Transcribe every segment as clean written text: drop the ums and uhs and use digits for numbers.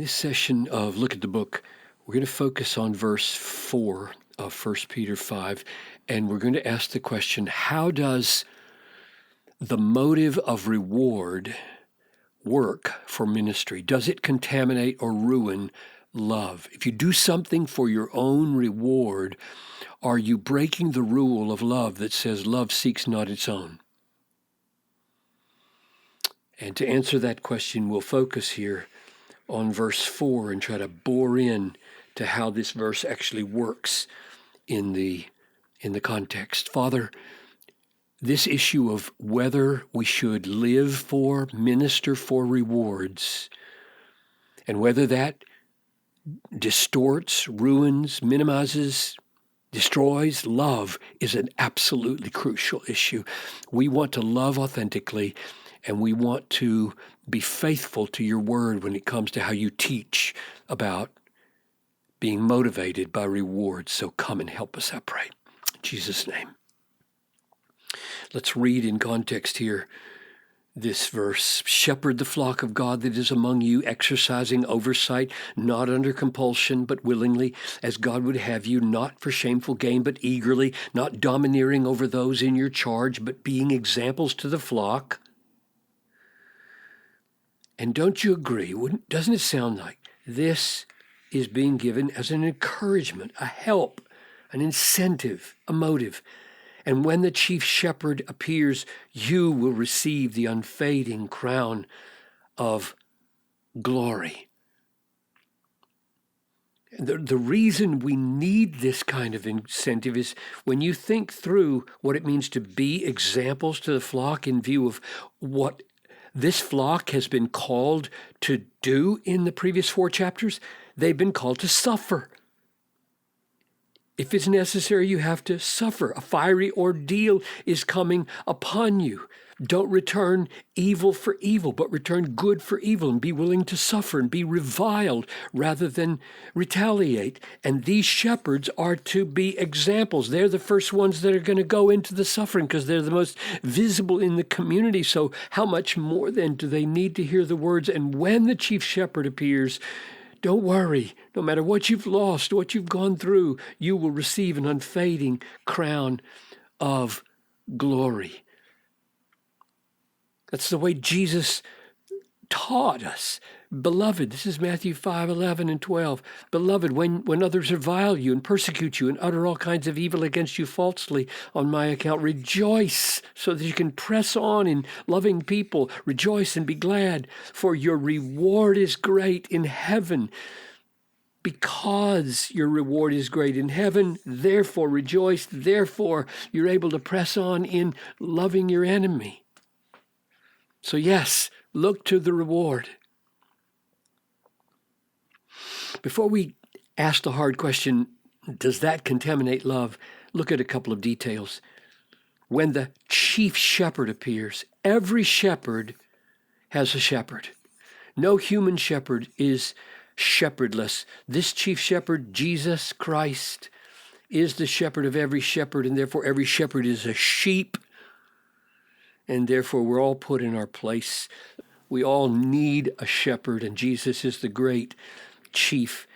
this session of Look at the Book, we're going to focus on verse 4 of 1 Peter 5, and we're going to ask the question, how does the motive of reward work for ministry? Does it contaminate or ruin love? If you do something for your own reward, are you breaking the rule of love that says love seeks not its own? And to answer that question, we'll focus here on verse 4 and try to bore in to how this verse actually works in the context. Father, this issue of whether we should live for, minister for rewards, and whether that distorts, ruins, minimizes, destroys love is an absolutely crucial issue. We want to love authentically, and we want to be faithful to your word when it comes to how you teach about being motivated by rewards. So come and help us, I pray. In Jesus' name. Let's read in context here this verse. Shepherd the flock of God that is among you, exercising oversight, not under compulsion, but willingly, as God would have you, not for shameful gain, but eagerly, not domineering over those in your charge, but being examples to the flock. And don't you agree? Doesn't it sound like this is being given as an encouragement, a help, an incentive, a motive? And when the chief shepherd appears, you will receive the unfading crown of glory. The reason we need this kind of incentive is when you think through what it means to be examples to the flock in view of what this flock has been called to do in the previous 4 chapters, they've been called to suffer. If it's necessary, you have to suffer. A fiery ordeal is coming upon you. Don't return evil for evil, but return good for evil, and be willing to suffer and be reviled rather than retaliate. And these shepherds are to be examples. They're the first ones that are going to go into the suffering because they're the most visible in the community. So how much more then do they need to hear the words? And when the chief shepherd appears, don't worry. No matter what you've lost, what you've gone through, you will receive an unfading crown of glory. That's the way Jesus taught us. Beloved, this is Matthew 5:11 and 12. Beloved, when others revile you and persecute you and utter all kinds of evil against you falsely on my account, rejoice so that you can press on in loving people. Rejoice and be glad, for your reward is great in heaven. Because your reward is great in heaven, therefore rejoice. Therefore, you're able to press on in loving your enemy. So yes, look to the reward. Before we ask the hard question, does that contaminate love? Look at a couple of details. When the chief shepherd appears, every shepherd has a shepherd. No human shepherd is shepherdless. This chief shepherd, Jesus Christ, is the shepherd of every shepherd, and therefore every shepherd is a sheep. And therefore, we're all put in our place. We all need a shepherd, and Jesus is the great chief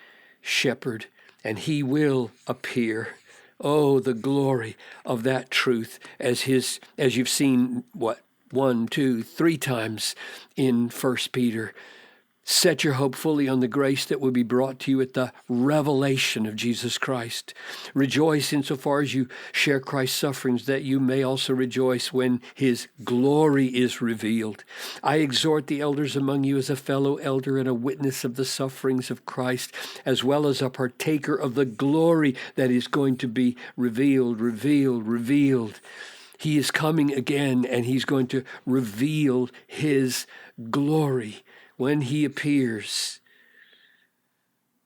shepherd, and he will appear. Oh, the glory of that truth as you've seen, 1, 2, 3 times in 1 Peter. Set your hope fully on the grace that will be brought to you at the revelation of Jesus Christ. Rejoice insofar as you share Christ's sufferings, that you may also rejoice when his glory is revealed. I exhort the elders among you as a fellow elder and a witness of the sufferings of Christ, as well as a partaker of the glory that is going to be revealed. He is coming again, and he's going to reveal his glory. When he appears,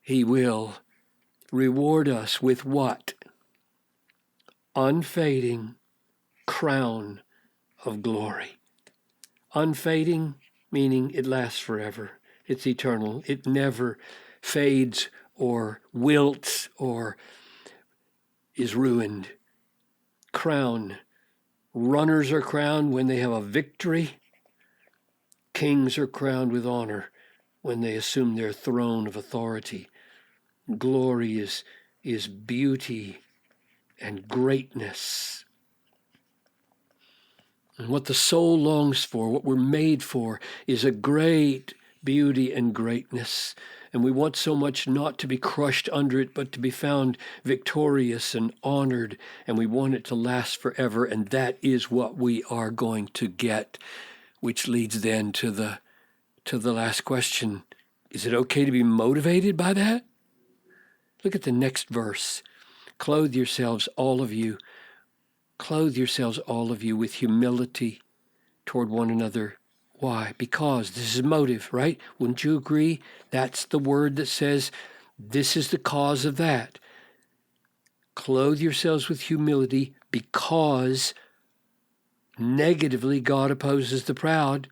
he will reward us with what? Unfading crown of glory. Unfading, meaning it lasts forever. It's eternal. It never fades or wilts or is ruined. Crown. Runners are crowned when they have a victory. Kings are crowned with honor when they assume their throne of authority. Glory is beauty and greatness. And what the soul longs for, what we're made for, is a great beauty and greatness. And we want so much not to be crushed under it, but to be found victorious and honored. And we want it to last forever. And that is what we are going to get, which leads then to the last question. Is it okay to be motivated by that? Look at the next verse. Clothe yourselves, all of you, with humility toward one another. Why? Because this is motive, right? Wouldn't you agree? That's the word that says this is the cause of that. Clothe yourselves with humility because negatively God opposes the proud.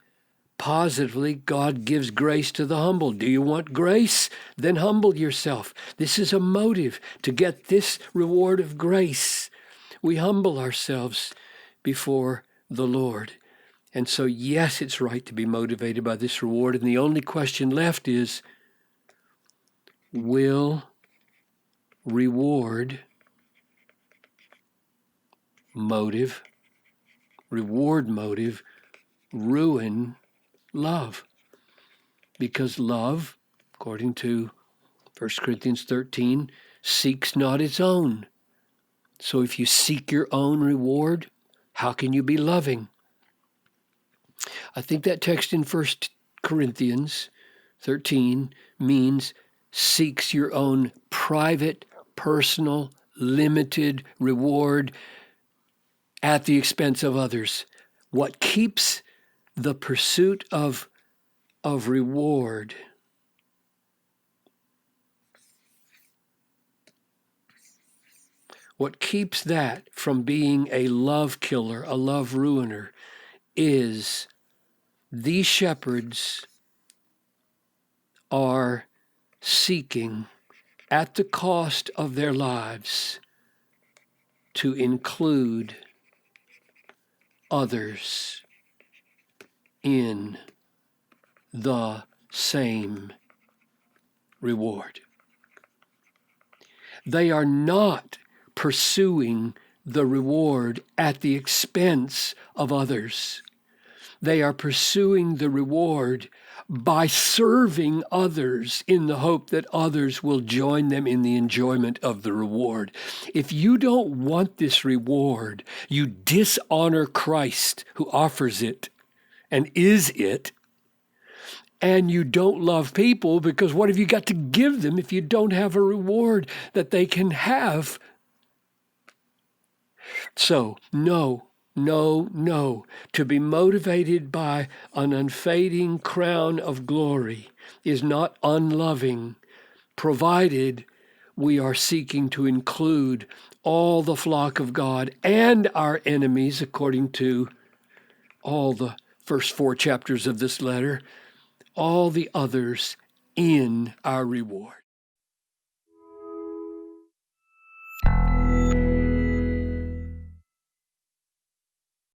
Positively, God gives grace to the humble. Do you want grace? Then humble yourself. This is a motive to get this reward of grace. We humble ourselves before the Lord. And so, yes, it's right to be motivated by this reward. And the only question left is, will reward motive ruin love? Because love, according to 1 Corinthians 13, seeks not its own. So if you seek your own reward, how can you be loving? I think that text in 1 Corinthians 13 means seeks your own private, personal, limited reward at the expense of others. What keeps the pursuit of reward what keeps that from being a love killer, a love ruiner, is these shepherds are seeking, at the cost of their lives, to include others in the same reward. They are not pursuing the reward at the expense of others. They are pursuing the reward by serving others in the hope that others will join them in the enjoyment of the reward. If you don't want this reward, you dishonor Christ who offers it and is it, and you don't love people because what have you got to give them if you don't have a reward that they can have? So, no. To be motivated by an unfading crown of glory is not unloving, provided we are seeking to include all the flock of God and our enemies, according to all the first 4 chapters of this letter, all the others in our reward.